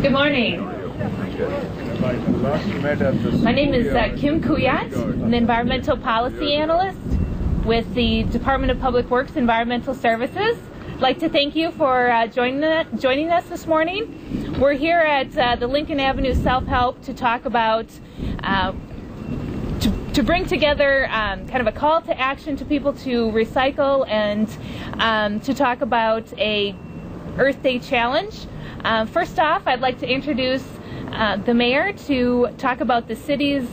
Good morning. My name is Kim Kuyat. I'm the Environmental Policy Analyst with the Department of Public Works Environmental Services. I'd like to thank you for joining us this morning. We're here at the Lincoln Avenue Self-Help to talk about, to bring together kind of a call to action to people to recycle and to talk about a Earth Day challenge. First off, I'd like to introduce the mayor to talk about the city's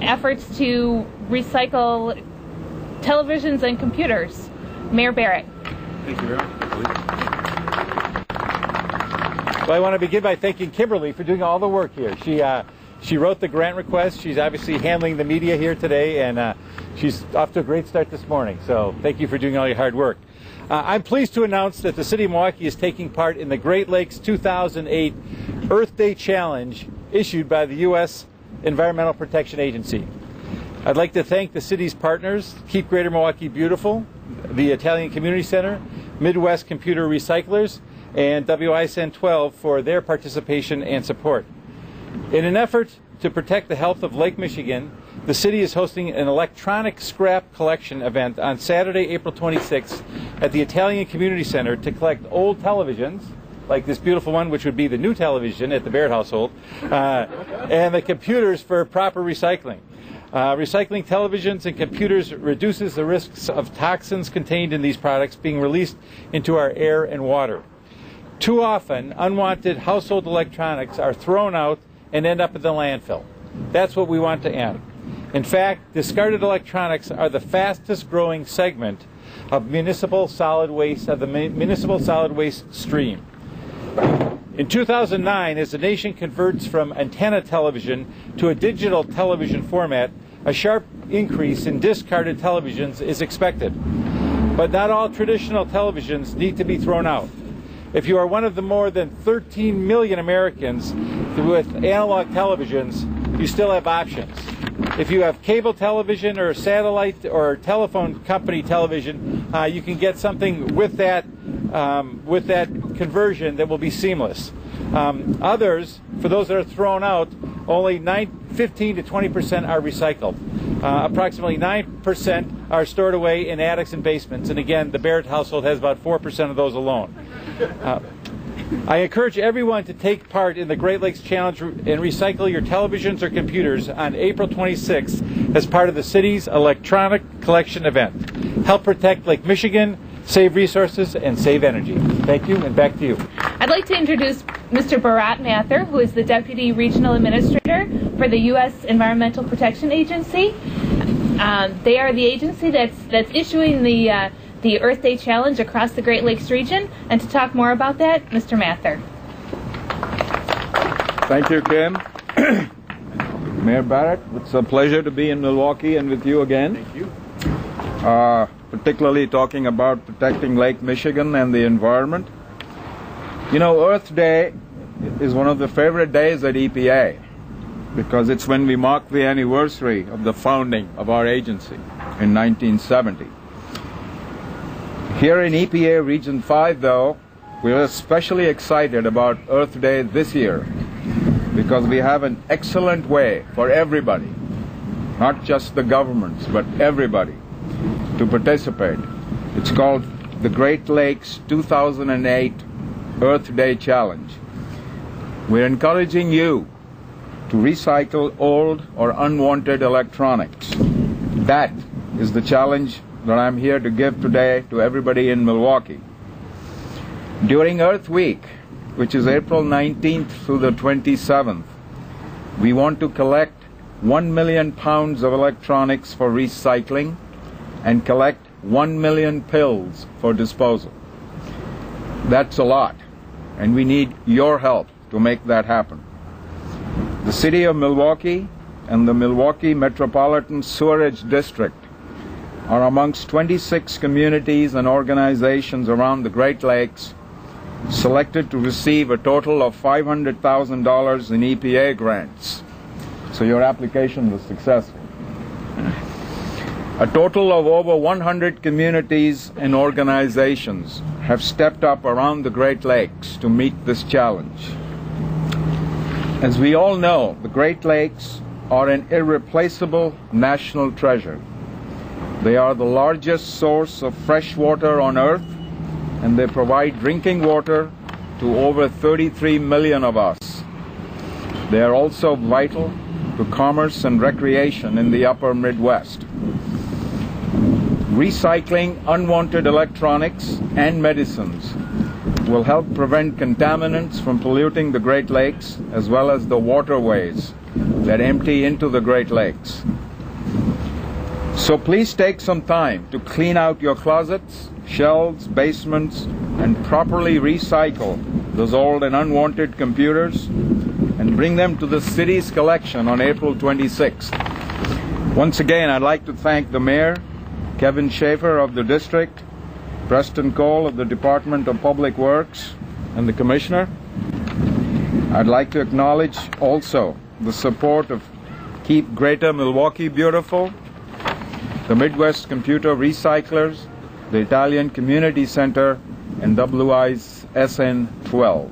efforts to recycle televisions and computers. Mayor Barrett. Thank you very much. Well, I want to begin by thanking Kimberly for doing all the work here. She wrote the grant request. She's obviously handling the media here today, and she's off to a great start this morning. So thank you for doing all your hard work. I'm pleased to announce that the City of Milwaukee is taking part in the Great Lakes 2008 Earth Day Challenge issued by the U.S. Environmental Protection Agency. I'd like to thank the city's partners, Keep Greater Milwaukee Beautiful, the Italian Community Center, Midwest Computer Recyclers, and WISN 12 for their participation and support. In an effort to protect the health of Lake Michigan, the city is hosting an electronic scrap collection event on Saturday, April 26th at the Italian Community Center to collect old televisions, like this beautiful one, which would be the new television at the Barrett household, and the computers for proper recycling. Recycling televisions and computers reduces the risks of toxins contained in these products being released into our air and water. Too often, unwanted household electronics are thrown out and end up in the landfill. That's what we want to end. In fact, discarded electronics are the fastest growing segment of municipal solid waste, of the municipal solid waste stream. In 2009, as the nation converts from antenna television to a digital television format, a sharp increase in discarded televisions is expected. But not all traditional televisions need to be thrown out. If you are one of the more than 13 million Americans with analog televisions, you still have options. If you have cable television or satellite or telephone company television, you can get something with that conversion that will be seamless. Others, for those that are thrown out, only 15 to 20% are recycled. Approximately 9% are stored away in attics and basements. And again, the Barrett household has about 4% of those alone. I encourage everyone to take part in the Great Lakes Challenge and recycle your televisions or computers on April 26th as part of the city's electronic collection event. Help protect Lake Michigan, save resources, and save energy. Thank you, and back to you. I'd like to introduce Mr. Bharat Mathur, who is the Deputy Regional Administrator for the U.S. Environmental Protection Agency. They are the agency that's issuing the Earth Day Challenge across the Great Lakes region. And to talk more about that, Mr. Mathur. Thank you, Kim. Mayor Barrett, it's a pleasure to be in Milwaukee and with you again. Thank you. Particularly talking about protecting Lake Michigan and the environment. You know, Earth Day is one of the favorite days at EPA because it's when we mark the anniversary of the founding of our agency in 1970. Here in EPA Region 5, though, we're especially excited about Earth Day this year because we have an excellent way for everybody, not just the governments, but everybody, to participate. It's called the Great Lakes 2008 Earth Day Challenge. We're encouraging you to recycle old or unwanted electronics. That is the challenge that I'm here to give today to everybody in Milwaukee. During Earth Week, which is April 19th through the 27th, we want to collect 1 million pounds of electronics for recycling and collect 1 million pills for disposal. That's a lot, and we need your help to make that happen. The City of Milwaukee and the Milwaukee Metropolitan Sewerage District are amongst 26 communities and organizations around the Great Lakes selected to receive a total of $500,000 in EPA grants. So your application was successful. A total of over 100 communities and organizations have stepped up around the Great Lakes to meet this challenge. As we all know, the Great Lakes are an irreplaceable national treasure. They are the largest source of fresh water on Earth, and they provide drinking water to over 33 million of us. They are also vital to commerce and recreation in the upper Midwest. Recycling unwanted electronics and medicines will help prevent contaminants from polluting the Great Lakes as well as the waterways that empty into the Great Lakes. So please take some time to clean out your closets, shelves, basements, and properly recycle those old and unwanted computers and bring them to the city's collection on April 26th. Once again, I'd like to thank the Mayor, Kevin Schaefer of the District, Preston Cole of the Department of Public Works, and the Commissioner. I'd like to acknowledge also the support of Keep Greater Milwaukee Beautiful, the Midwest Computer Recyclers, the Italian Community Center, and WISN 12.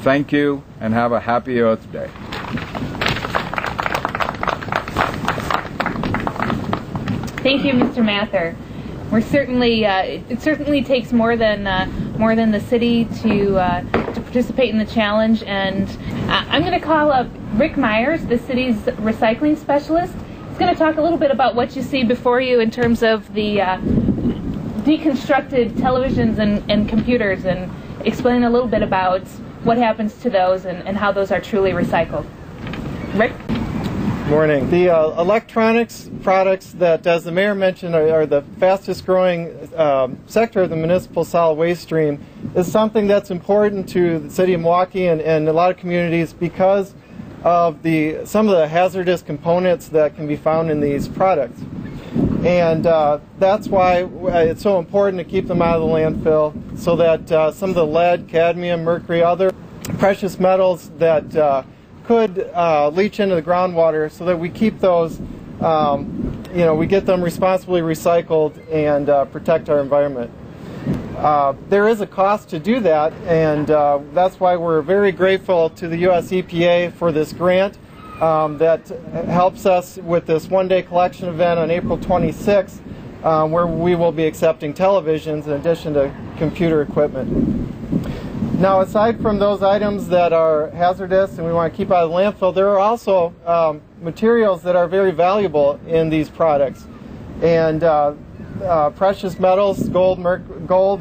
Thank you, and have a happy Earth Day. Thank you, Mr. Mathur. We're certainly it certainly takes more than the city to participate in the challenge, and I'm going to call up Rick Meyers, the city's recycling specialist. He's going to talk a little bit about what you see before you in terms of the deconstructed televisions and computers, and explain a little bit about what happens to those and how those are truly recycled. Rick? Morning. The electronics products that, as the mayor mentioned, are the fastest growing sector of the municipal solid waste stream is something that's important to the city of Milwaukee and a lot of communities because of some of the hazardous components that can be found in these products. And that's why it's so important to keep them out of the landfill, so that some of the lead, cadmium, mercury, other precious metals that could leach into the groundwater, so that we keep those, we get them responsibly recycled and protect our environment. There is a cost to do that, and that's why we're very grateful to the U.S. EPA for this grant that helps us with this one-day collection event on April 26th, where we will be accepting televisions in addition to computer equipment. Now, aside from those items that are hazardous and we want to keep out of the landfill, there are also materials that are very valuable in these products. And precious metals, gold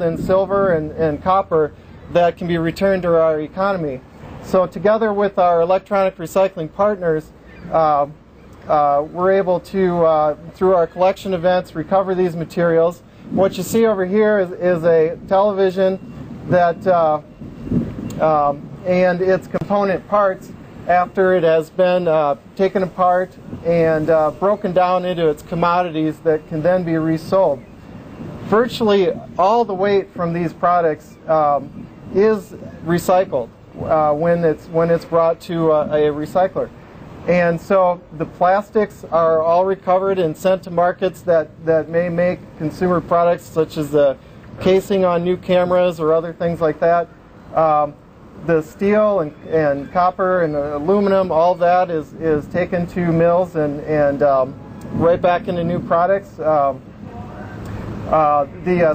and silver and copper, that can be returned to our economy. So together with our electronic recycling partners, we're able to, through our collection events, recover these materials. What you see over here is a television that and its component parts after it has been taken apart and broken down into its commodities that can then be resold. Virtually all the weight from these products is recycled when it's brought to a recycler. And so the plastics are all recovered and sent to markets that may make consumer products such as the casing on new cameras or other things like that. The steel and copper and aluminum, all that is taken to mills and right back into new products. The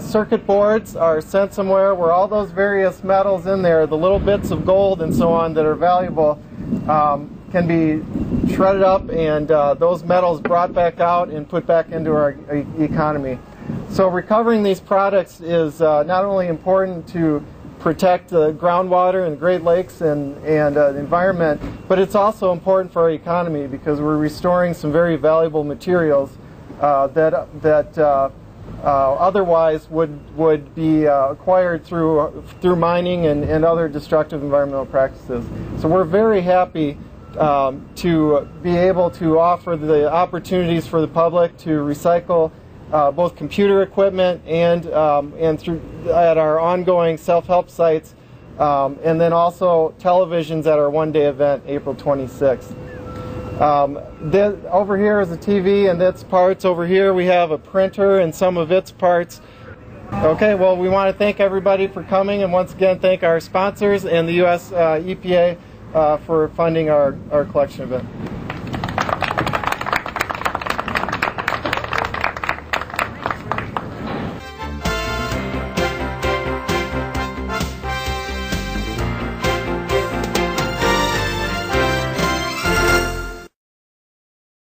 circuit boards are sent somewhere where all those various metals in there, the little bits of gold and so on that are valuable, can be shredded up and those metals brought back out and put back into our economy. So recovering these products is not only important to protect the groundwater and Great Lakes and the environment, but it's also important for our economy because we're restoring some very valuable materials that otherwise would be acquired through mining and other destructive environmental practices. So we're very happy to be able to offer the opportunities for the public to recycle both computer equipment and through at our ongoing self-help sites, and then also televisions at our one-day event, April 26th. Over here is a TV and its parts. Over here we have a printer and some of its parts. Okay, well, we want to thank everybody for coming, and once again thank our sponsors and the U.S. EPA for funding our collection of it.